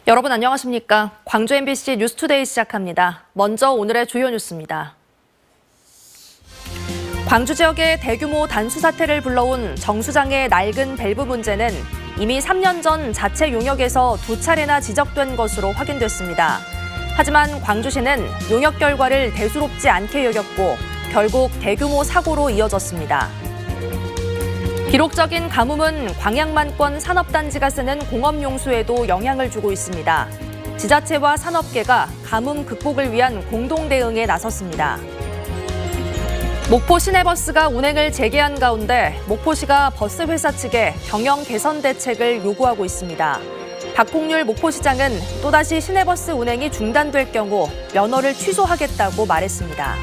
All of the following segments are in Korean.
여러분 안녕하십니까? 광주 MBC 뉴스투데이 시작합니다. 먼저 오늘의 주요 뉴스입니다. 광주 지역의 대규모 단수 사태를 불러온 정수장의 낡은 밸브 문제는 이미 3년 전 자체 용역에서 2차례나 지적된 것으로 확인됐습니다. 하지만 광주시는 용역 결과를 대수롭지 않게 여겼고 결국 대규모 사고로 이어졌습니다. 기록적인 가뭄은 광양만권 산업단지가 쓰는 공업용수에도 영향을 주고 있습니다. 지자체와 산업계가 가뭄 극복을 위한 공동 대응에 나섰습니다. 목포 시내버스가 운행을 재개한 가운데 목포시가 버스 회사 측에 경영 개선 대책을 요구하고 있습니다. 박홍률 목포시장은 또다시 시내버스 운행이 중단될 경우 면허를 취소하겠다고 말했습니다.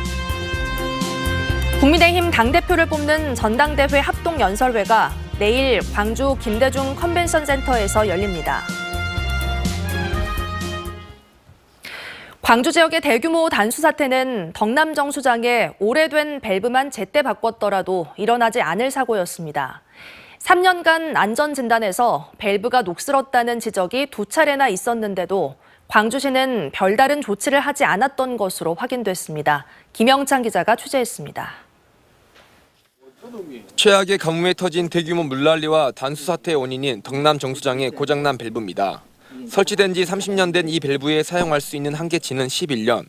국민의힘 당대표를 뽑는 전당대회 합동연설회가 내일 광주 김대중 컨벤션센터에서 열립니다. 광주 지역의 대규모 단수 사태는 덕남 정수장에 오래된 밸브만 제때 바꿨더라도 일어나지 않을 사고였습니다. 3년간 안전진단에서 밸브가 녹슬었다는 지적이 2차례나 있었는데도 광주시는 별다른 조치를 하지 않았던 것으로 확인됐습니다. 김영찬 기자가 취재했습니다. 최악의 가뭄에 터진 대규모 물난리와 단수 사태의 원인인 덕남 정수장의 고장난 밸브입니다. 설치된 지 30년 된 이 밸브에 사용할 수 있는 한계치는 11년.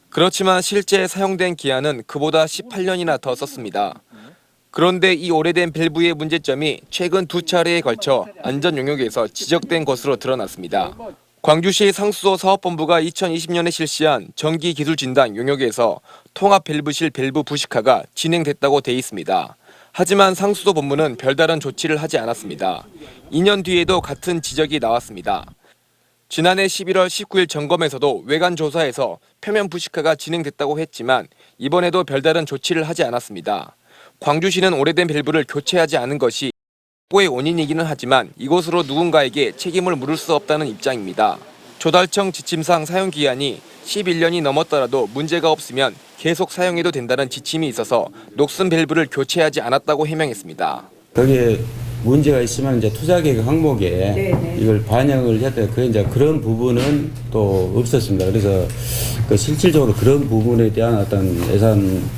그렇지만 실제 사용된 기한은 그보다 18년이나 더 썼습니다. 그런데 이 오래된 밸브의 문제점이 최근 2차례에 걸쳐 안전 용역에서 지적된 것으로 드러났습니다. 광주시 상수도 사업본부가 2020년에 실시한 전기기술진단 용역에서 통합 밸브실 밸브 부식화가 진행됐다고 돼 있습니다. 하지만 상수도 본부는 별다른 조치를 하지 않았습니다. 2년 뒤에도 같은 지적이 나왔습니다. 지난해 11월 19일 점검에서도 외관 조사에서 표면 부식화가 진행됐다고 했지만 이번에도 별다른 조치를 하지 않았습니다. 광주시는 오래된 밸브를 교체하지 않은 것이 사고의 원인이기는 하지만 이것으로 누군가에게 책임을 물을 수 없다는 입장입니다. 조달청 지침상 사용 기한이 11년이 넘었더라도 문제가 없으면 계속 사용해도 된다는 지침이 있어서 녹슨 밸브를 교체하지 않았다고 해명했습니다. 거기에 문제가 있으면 이제 투자 계획 항목에 이걸 반영을 했다. 그런 부분은 또 없었습니다. 그래서 실질적으로 그런 부분에 대한 어떤 예산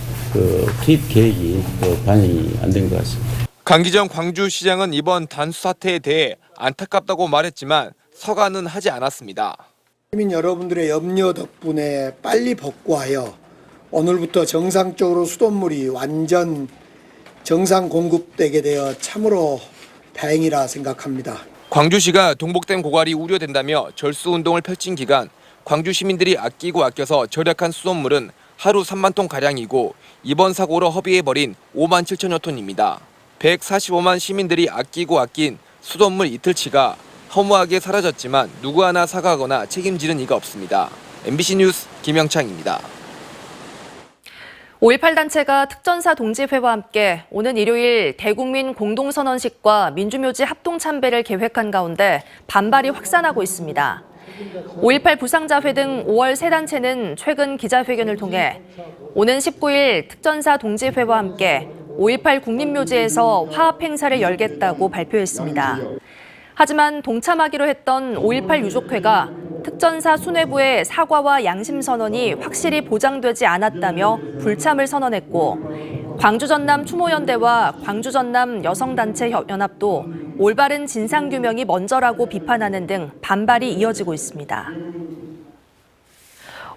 투입 계획이 또 반영이 안 된 것 같습니다. 강기정 광주시장은 이번 단수 사태에 대해 안타깝다고 말했지만 서간은 하지 않았습니다. 시민 여러분들의 염려 덕분에 빨리 복구하여 오늘부터 정상적으로 수돗물이 완전 정상 공급되게 되어 참으로 다행이라 생각합니다. 광주시가 동복된 고갈이 우려된다며 절수운동을 펼친 기간 광주 시민들이 아끼고 아껴서 절약한 수돗물은 하루 3만 톤가량이고 이번 사고로 허비해버린 5만 7천여 톤입니다. 145만 시민들이 아끼고 아낀 수돗물 이틀치가 허무하게 사라졌지만 누구 하나 사과하거나 책임지는 이가 없습니다. MBC 뉴스 김영창입니다. 5.18 단체가 특전사 동지회와 함께 오는 일요일 대국민 공동선언식과 민주묘지 합동참배를 계획한 가운데 반발이 확산하고 있습니다. 5.18 부상자회 등 5월 세 단체는 최근 기자회견을 통해 오는 19일 특전사 동지회와 함께 5.18 국립묘지에서 화합 행사를 열겠다고 발표했습니다. 하지만 동참하기로 했던 5.18 유족회가 특전사 수뇌부의 사과와 양심 선언이 확실히 보장되지 않았다며 불참을 선언했고 광주전남 추모연대와 광주전남 여성단체 연합도 올바른 진상규명이 먼저라고 비판하는 등 반발이 이어지고 있습니다.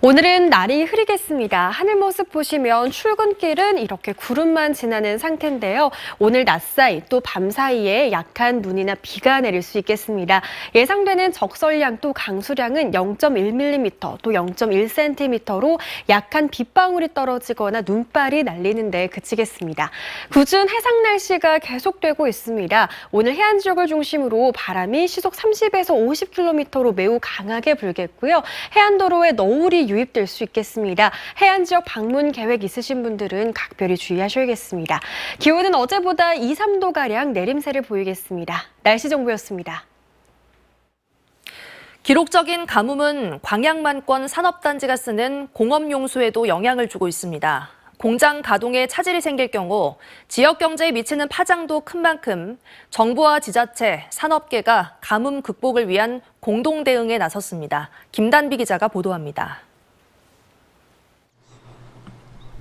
오늘은 날이 흐리겠습니다. 하늘 모습 보시면 출근길은 이렇게 구름만 지나는 상태인데요. 오늘 낮 사이 또 밤 사이에 약한 눈이나 비가 내릴 수 있겠습니다. 예상되는 적설량 또 강수량은 0.1mm 또 0.1cm로 약한 빗방울이 떨어지거나 눈발이 날리는 데 그치겠습니다. 궂은 해상 날씨가 계속되고 있습니다. 오늘 해안 지역을 중심으로 바람이 시속 30에서 50km로 매우 강하게 불겠고요. 해안도로에 너울이 유입될 수 있겠습니다. 해안 지역 방문 계획 있으신 분들은 각별히 주의하셔야겠습니다. 기온은 어제보다 2, 3도가량 내림세를 보이겠습니다. 날씨 정보였습니다. 기록적인 가뭄은 광양만권 산업단지가 쓰는 공업용수에도 영향을 주고 있습니다. 공장 가동에 차질이 생길 경우 지역 경제에 미치는 파장도 큰 만큼 정부와 지자체, 산업계가 가뭄 극복을 위한 공동 대응에 나섰습니다. 김단비 기자가 보도합니다.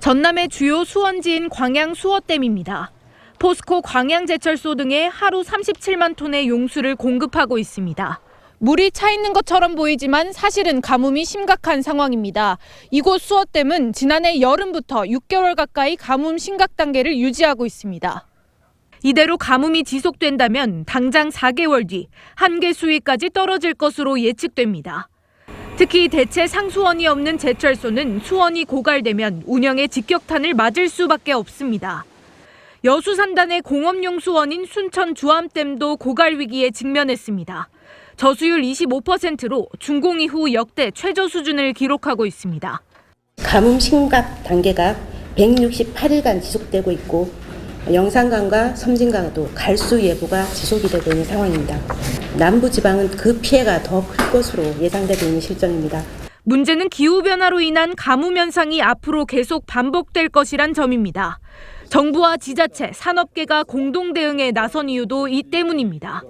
전남의 주요 수원지인 광양 수어댐입니다. 포스코 광양제철소 등에 하루 37만 톤의 용수를 공급하고 있습니다. 물이 차 있는 것처럼 보이지만 사실은 가뭄이 심각한 상황입니다. 이곳 수어댐은 지난해 여름부터 6개월 가까이 가뭄 심각 단계를 유지하고 있습니다. 이대로 가뭄이 지속된다면 당장 4개월 뒤 한계 수위까지 떨어질 것으로 예측됩니다. 특히 대체 상수원이 없는 제철소는 수원이 고갈되면 운영에 직격탄을 맞을 수밖에 없습니다. 여수산단의 공업용 수원인 순천 주암댐도 고갈 위기에 직면했습니다. 저수율 25%로 준공 이후 역대 최저 수준을 기록하고 있습니다. 가뭄 심각 단계가 168일간 지속되고 있고 영산강과 섬진강도 갈수 예보가 지속이 되고 있는 상황입니다. 남부지방은 그 피해가 더 클 것으로 예상되고 있는 실정입니다. 문제는 기후변화로 인한 가뭄 현상이 앞으로 계속 반복될 것이란 점입니다. 정부와 지자체, 산업계가 공동 대응에 나선 이유도 이 때문입니다.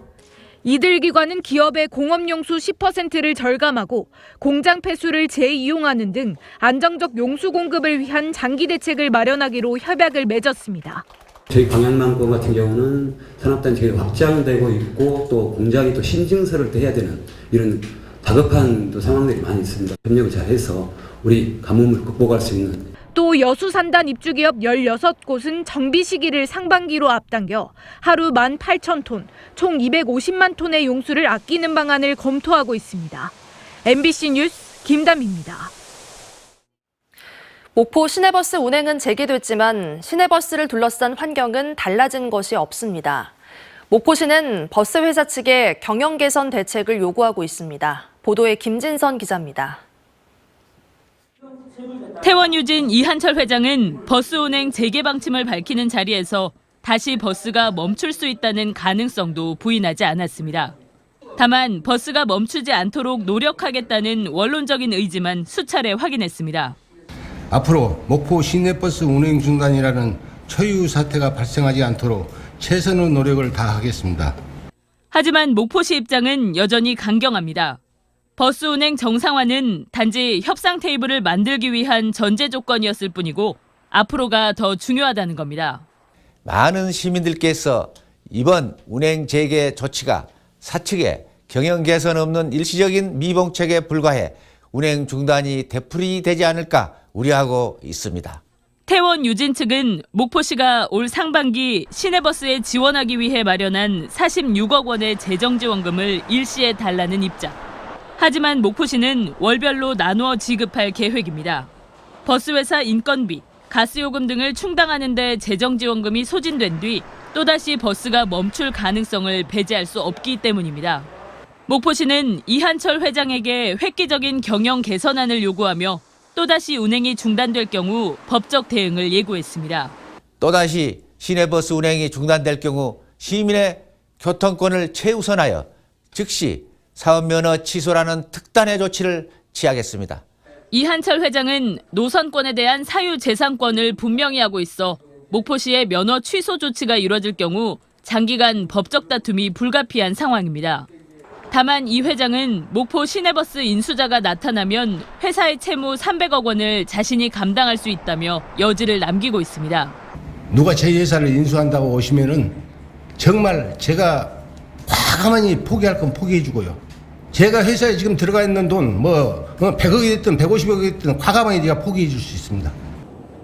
이들 기관은 기업의 공업용수 10%를 절감하고 공장 폐수를 재이용하는 등 안정적 용수 공급을 위한 장기 대책을 마련하기로 협약을 맺었습니다. 저희 광양남권 같은 경우는 산업단지가 확장되고 있고 또 공장이 또 신증서를 또 해야 되는 이런 다급한 또 상황들이 많이 있습니다. 협력을 잘해서 우리 가뭄을 극복할 수 있는. 또 여수산단 입주기업 16곳은 정비 시기를 상반기로 앞당겨 하루 18,000톤, 총 250만 톤의 용수를 아끼는 방안을 검토하고 있습니다. MBC 뉴스 김담희입니다. 목포 시내버스 운행은 재개됐지만 시내버스를 둘러싼 환경은 달라진 것이 없습니다. 목포시는 버스 회사 측에 경영 개선 대책을 요구하고 있습니다. 보도에 김진선 기자입니다. 태원유진 이한철 회장은 버스 운행 재개 방침을 밝히는 자리에서 다시 버스가 멈출 수 있다는 가능성도 부인하지 않았습니다. 다만 버스가 멈추지 않도록 노력하겠다는 원론적인 의지만 수차례 확인했습니다. 앞으로 목포 시내버스 운행 중단이라는 초유 사태가 발생하지 않도록 최선의 노력을 다하겠습니다. 하지만 목포시 입장은 여전히 강경합니다. 버스 운행 정상화는 단지 협상 테이블을 만들기 위한 전제 조건이었을 뿐이고 앞으로가 더 중요하다는 겁니다. 많은 시민들께서 이번 운행 재개 조치가 사측의 경영 개선 없는 일시적인 미봉책에 불과해 운행 중단이 되풀이되지 않을까 우려하고 있습니다. 태원 유진 측은 목포시가 올 상반기 시내버스에 지원하기 위해 마련한 46억 원의 재정지원금을 일시에 달라는 입장. 하지만 목포시는 월별로 나누어 지급할 계획입니다. 버스회사 인건비, 가스요금 등을 충당하는 데 재정지원금이 소진된 뒤 또다시 버스가 멈출 가능성을 배제할 수 없기 때문입니다. 목포시는 이한철 회장에게 획기적인 경영 개선안을 요구하며 또다시 운행이 중단될 경우 법적 대응을 예고했습니다. 또다시 시내버스 운행이 중단될 경우 시민의 교통권을 최우선하여 즉시 사업면허 취소라는 특단의 조치를 취하겠습니다. 이한철 회장은 노선권에 대한 사유재산권을 분명히 하고 있어 목포시의 면허 취소 조치가 이뤄질 경우 장기간 법적 다툼이 불가피한 상황입니다. 다만 이 회장은 목포 시내버스 인수자가 나타나면 회사의 채무 300억 원을 자신이 감당할 수 있다며 여지를 남기고 있습니다. 누가 제 회사를 인수한다고 오시면은 정말 제가 과감하니 포기할 건 포기해 주고요. 제가 회사에 지금 들어가 있는 돈 100억이 됐든 150억이 됐든 과감하게 제가 포기해 줄 수 있습니다.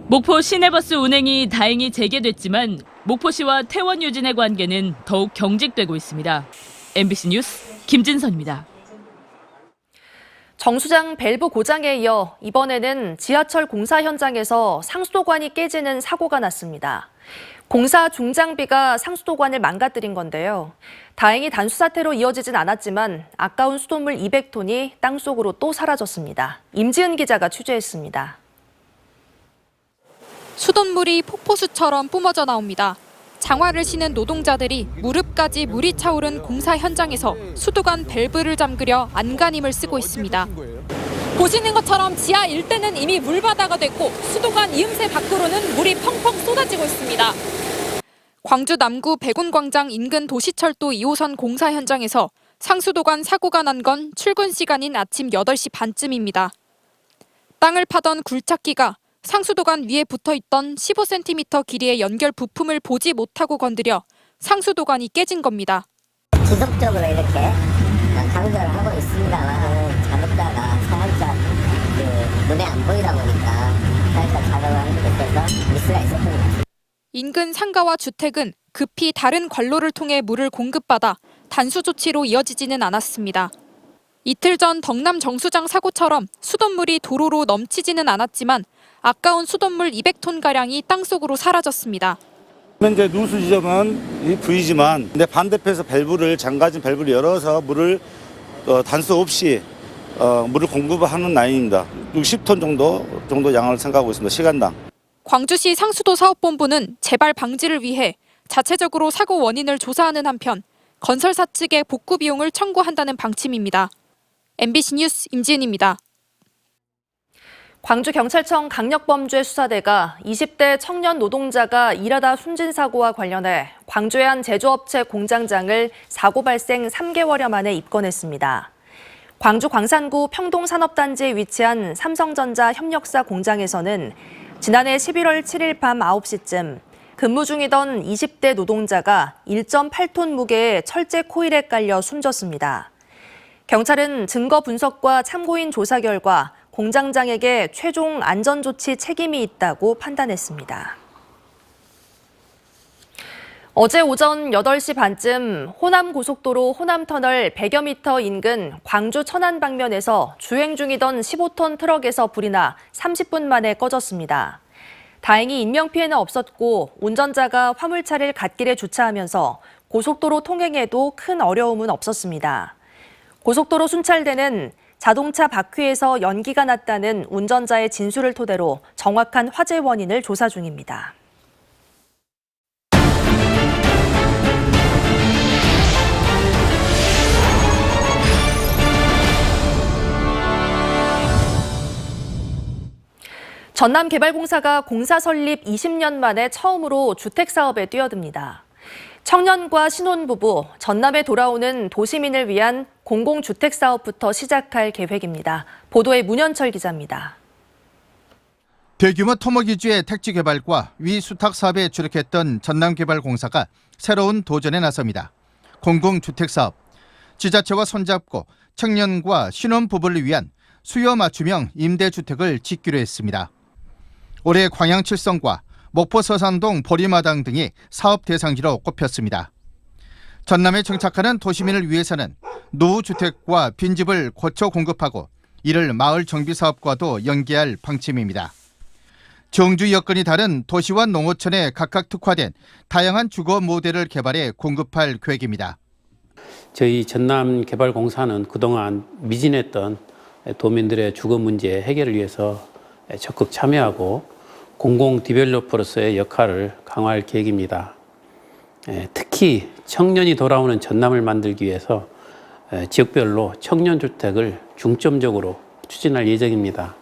목포 시내버스 운행이 다행히 재개됐지만 목포시와 태원 유진의 관계는 더욱 경직되고 있습니다. MBC 뉴스 김진선입니다. 정수장 밸브 고장에 이어 이번에는 지하철 공사 현장에서 상수도관이 깨지는 사고가 났습니다. 공사 중장비가 상수도관을 망가뜨린 건데요. 다행히 단수 사태로 이어지진 않았지만 아까운 수돗물 200톤이 땅속으로 또 사라졌습니다. 임지은 기자가 취재했습니다. 수돗물이 폭포수처럼 뿜어져 나옵니다. 장화를 신은 노동자들이 무릎까지 물이 차오른 공사 현장에서 수도관 밸브를 잠그려 안간힘을 쓰고 있습니다. 보시는 것처럼 지하 1대는 이미 물바다가 됐고 수도관 이음새 밖으로는 물이 펑펑 쏟아지고 있습니다. 광주 남구 백운광장 인근 도시철도 2호선 공사 현장에서 상수도관 사고가 난 건 출근 시간인 아침 8시 반쯤입니다. 땅을 파던 굴착기가 상수도관 위에 붙어있던 15cm 길이의 연결 부품을 보지 못하고 건드려 상수도관이 깨진 겁니다. 지속적으로 이렇게 강조를 하고 있습니다만 작업자가 살짝 눈에 안 보이다 보니까 살짝 작업을 하는 데 있어서 미스가 있었던 것 같습니다. 인근 상가와 주택은 급히 다른 관로를 통해 물을 공급받아 단수 조치로 이어지지는 않았습니다. 이틀 전 덕남 정수장 사고처럼 수돗물이 도로로 넘치지는 않았지만 아까운 수돗물 200톤가량이 땅속으로 사라졌습니다. 현재 누수 지점은 이 V지만 근데 반대편에서 밸브를 잠가진 밸브를 열어서 물을 단수 없이 물을 공급하는 라인입니다. 60톤 정도 양을 생각하고 있습니다. 시간당. 광주시 상수도 사업본부는 재발 방지를 위해 자체적으로 사고 원인을 조사하는 한편 건설사 측에 복구 비용을 청구한다는 방침입니다. MBC 뉴스 임지은입니다. 광주경찰청 강력범죄수사대가 20대 청년 노동자가 일하다 숨진 사고와 관련해 광주의 한 제조업체 공장장을 사고 발생 3개월여 만에 입건했습니다. 광주 광산구 평동산업단지에 위치한 삼성전자 협력사 공장에서는 지난해 11월 7일 밤 9시쯤 근무 중이던 20대 노동자가 1.8톤 무게의 철제 코일에 깔려 숨졌습니다. 경찰은 증거 분석과 참고인 조사 결과 공장장에게 최종 안전조치 책임이 있다고 판단했습니다. 어제 오전 8시 반쯤 호남고속도로 호남터널 100여 미터 인근 광주 천안 방면에서 주행 중이던 15톤 트럭에서 불이 나 30분 만에 꺼졌습니다. 다행히 인명피해는 없었고 운전자가 화물차를 갓길에 주차하면서 고속도로 통행에도 큰 어려움은 없었습니다. 고속도로 순찰대는 자동차 바퀴에서 연기가 났다는 운전자의 진술을 토대로 정확한 화재 원인을 조사 중입니다. 전남개발공사가 공사 설립 20년 만에 처음으로 주택사업에 뛰어듭니다. 청년과 신혼부부, 전남에 돌아오는 도시민을 위한 공공주택사업부터 시작할 계획입니다. 보도에 문현철 기자입니다. 대규모 토목이주의 택지 개발과 위수탁 사업에 주력했던 전남개발공사가 새로운 도전에 나섭니다. 공공주택사업, 지자체와 손잡고 청년과 신혼부부를 위한 수요 맞춤형 임대주택을 짓기로 했습니다. 올해 광양 칠성과 목포 서산동 보리마당 등이 사업 대상지로 꼽혔습니다. 전남에 정착하는 도시민을 위해서는 노후주택과 빈집을 고쳐 공급하고 이를 마을 정비 사업과도 연계할 방침입니다. 정주 여건이 다른 도시와 농어촌에 각각 특화된 다양한 주거 모델을 개발해 공급할 계획입니다. 저희 전남개발공사는 그동안 미진했던 도민들의 주거 문제 해결을 위해서 적극 참여하고 공공 디벨로퍼로서의 역할을 강화할 계획입니다. 특히 청년이 돌아오는 전남을 만들기 위해서 지역별로 청년주택을 중점적으로 추진할 예정입니다.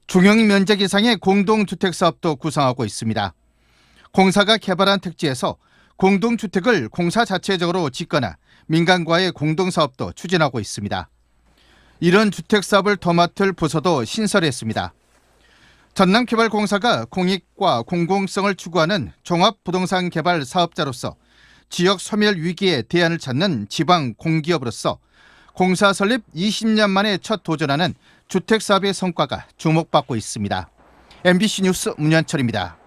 중형 면적 이상의 공동주택 사업도 구상하고 있습니다. 공사가 개발한 택지에서 공동주택을 공사 자체적으로 짓거나 민간과의 공동사업도 추진하고 있습니다. 이런 주택사업을 도맡을 부서도 신설했습니다. 전남개발공사가 공익과 공공성을 추구하는 종합부동산 개발 사업자로서 지역 소멸 위기에 대안을 찾는 지방 공기업으로서 공사 설립 20년 만에 첫 도전하는 주택사업의 성과가 주목받고 있습니다. MBC 뉴스 문현철입니다.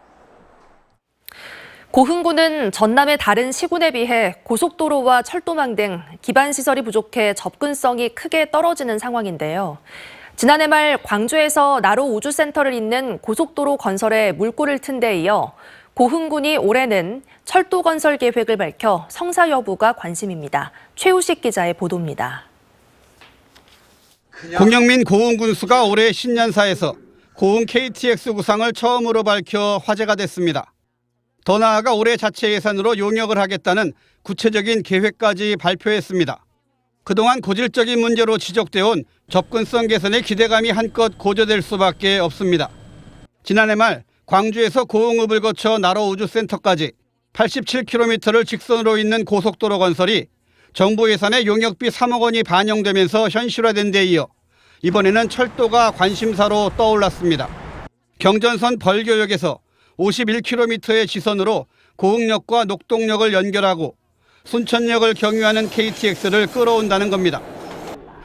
고흥군은 전남의 다른 시군에 비해 고속도로와 철도망 등 기반시설이 부족해 접근성이 크게 떨어지는 상황인데요. 지난해 말 광주에서 나로 우주센터를 잇는 고속도로 건설에 물꼬를 튼 데 이어 고흥군이 올해는 철도 건설 계획을 밝혀 성사 여부가 관심입니다. 최우식 기자의 보도입니다. 공영민 고흥군수가 올해 신년사에서 고흥 KTX 구상을 처음으로 밝혀 화제가 됐습니다. 더 나아가 올해 자체 예산으로 용역을 하겠다는 구체적인 계획까지 발표했습니다. 그동안 고질적인 문제로 지적되어 온 접근성 개선의 기대감이 한껏 고조될 수밖에 없습니다. 지난해 말 광주에서 고흥읍을 거쳐 나로우주센터까지 87km를 직선으로 잇는 고속도로 건설이 정부 예산의 용역비 3억 원이 반영되면서 현실화된 데 이어 이번에는 철도가 관심사로 떠올랐습니다. 경전선 벌교역에서 51km의 지선으로 고흥역과 녹동역을 연결하고 순천역을 경유하는 KTX를 끌어온다는 겁니다.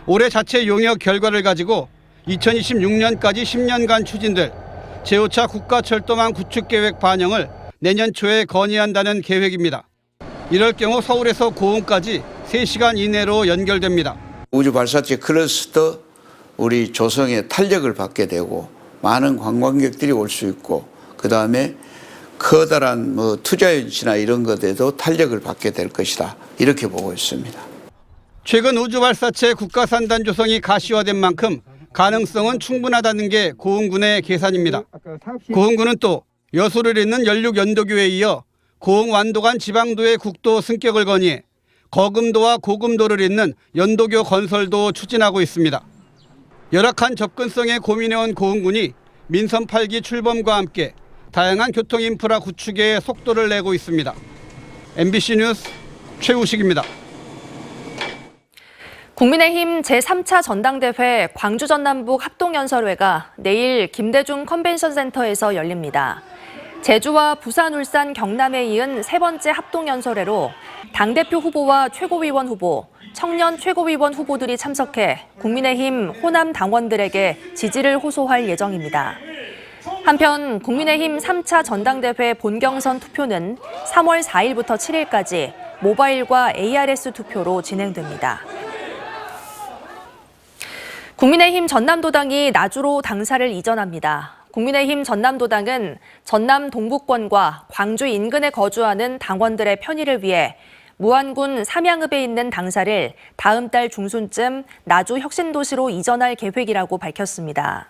올해 자체 용역 결과를 가지고 2026년까지 10년간 추진될 제5차 국가철도망 구축계획 반영을 내년 초에 건의한다는 계획입니다. 이럴 경우 서울에서 고흥까지 3시간 이내로 연결됩니다. 우주 발사체 클러스터 우리 조성에 탄력을 받게 되고 많은 관광객들이 올 수 있고 그다음에 커다란 투자 유치나 이런 것에도 탄력을 받게 될 것이다. 이렇게 보고 있습니다. 최근 우주 발사체 국가산단 조성이 가시화된 만큼 가능성은 충분하다는 게 고흥군의 계산입니다. 고흥군은 또 여수를 잇는 연륙연도교에 이어 고흥 완도간 지방도의 국도 승격을 건의해 거금도와 고금도를 잇는 연도교 건설도 추진하고 있습니다. 열악한 접근성에 고민해온 고흥군이 민선 8기 출범과 함께 다양한 교통 인프라 구축에 속도를 내고 있습니다. MBC 뉴스 최우식입니다. 국민의힘 제3차 전당대회 광주 전남북 합동연설회가 내일 김대중 컨벤션센터에서 열립니다. 제주와 부산, 울산, 경남에 이은 세 번째 합동연설회로 당대표 후보와 최고위원 후보, 청년 최고위원 후보들이 참석해 국민의힘 호남 당원들에게 지지를 호소할 예정입니다. 한편 국민의힘 3차 전당대회 본경선 투표는 3월 4일부터 7일까지 모바일과 ARS 투표로 진행됩니다. 국민의힘 전남도당이 나주로 당사를 이전합니다. 국민의힘 전남도당은 전남 동부권과 광주 인근에 거주하는 당원들의 편의를 위해 무안군 삼양읍에 있는 당사를 다음 달 중순쯤 나주 혁신도시로 이전할 계획이라고 밝혔습니다.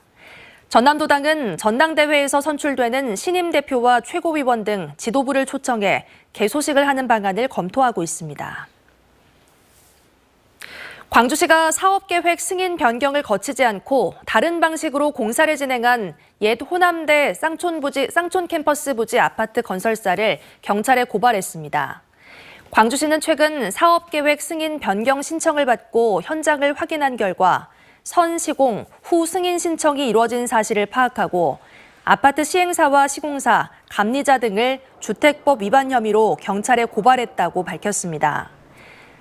전남도당은 전당대회에서 선출되는 신임 대표와 최고위원 등 지도부를 초청해 개소식을 하는 방안을 검토하고 있습니다. 광주시가 사업계획 승인 변경을 거치지 않고 다른 방식으로 공사를 진행한 옛 호남대 쌍촌 캠퍼스 부지 아파트 건설사를 경찰에 고발했습니다. 광주시는 최근 사업계획 승인 변경 신청을 받고 현장을 확인한 결과 선 시공, 후 승인 신청이 이루어진 사실을 파악하고 아파트 시행사와 시공사, 감리자 등을 주택법 위반 혐의로 경찰에 고발했다고 밝혔습니다.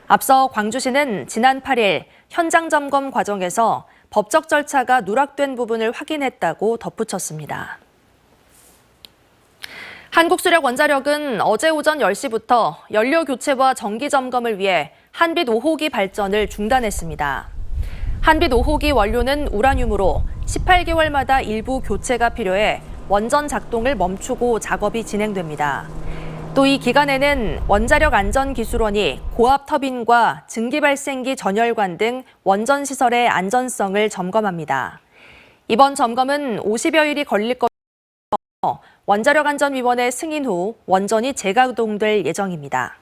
앞서 광주시는 지난 8일 현장 점검 과정에서 법적 절차가 누락된 부분을 확인했다고 덧붙였습니다. 한국수력원자력은 어제 오전 10시부터 연료 교체와 정기 점검을 위해 한빛 5호기 발전을 중단했습니다. 한빛 5호기 원료는 우라늄으로 18개월마다 일부 교체가 필요해 원전 작동을 멈추고 작업이 진행됩니다. 또 이 기간에는 원자력안전기술원이 고압 터빈과 증기발생기 전열관 등 원전 시설의 안전성을 점검합니다. 이번 점검은 50여일이 걸릴 것으로 원자력안전위원회 승인 후 원전이 재가동될 예정입니다.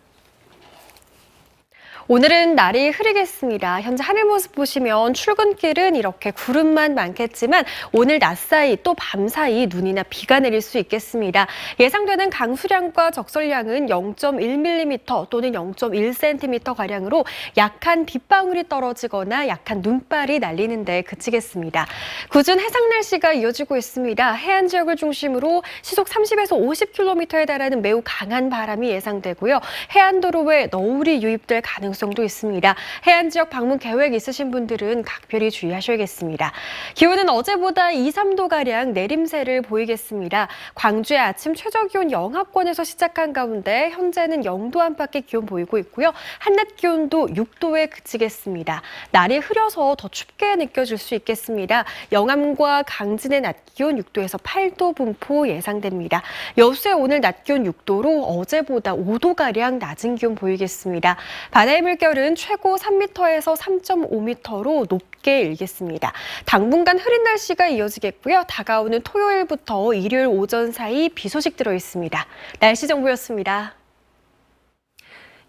오늘은 날이 흐리겠습니다. 현재 하늘 모습 보시면 출근길은 이렇게 구름만 많겠지만 오늘 낮 사이 또 밤 사이 눈이나 비가 내릴 수 있겠습니다. 예상되는 강수량과 적설량은 0.1mm 또는 0.1cm가량으로 약한 빗방울이 떨어지거나 약한 눈발이 날리는 데 그치겠습니다. 궂은 해상 날씨가 이어지고 있습니다. 해안 지역을 중심으로 시속 30에서 50km에 달하는 매우 강한 바람이 예상되고요. 해안도로에 너울이 유입될 가능성도 있습니다. 해안 지역 방문 계획 있으신 분들은 각별히 주의하셔야겠습니다. 기온은 어제보다 2, 3도가량 내림세를 보이겠습니다. 광주의 아침 최저기온 영하권에서 시작한 가운데 현재는 0도 안팎의 기온 보이고 있고요. 한낮 기온도 6도에 그치겠습니다. 날이 흐려서 더 춥게 느껴질 수 있겠습니다. 영암과 강진의 낮 기온 6도에서 8도 분포 예상됩니다. 여수의 오늘 낮 기온 6도로 어제보다 5도가량 낮은 기온 보이겠습니다. 바다의 물결은 최고 3m에서 3.5m로 높게 일겠습니다. 당분간 흐린 날씨가 이어지겠고요. 다가오는 토요일부터 일요일 오전 사이 비 소식 들어 있습니다. 날씨 정보였습니다.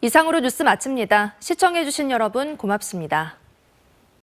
이상으로 뉴스 마칩니다. 시청해주신 여러분 고맙습니다.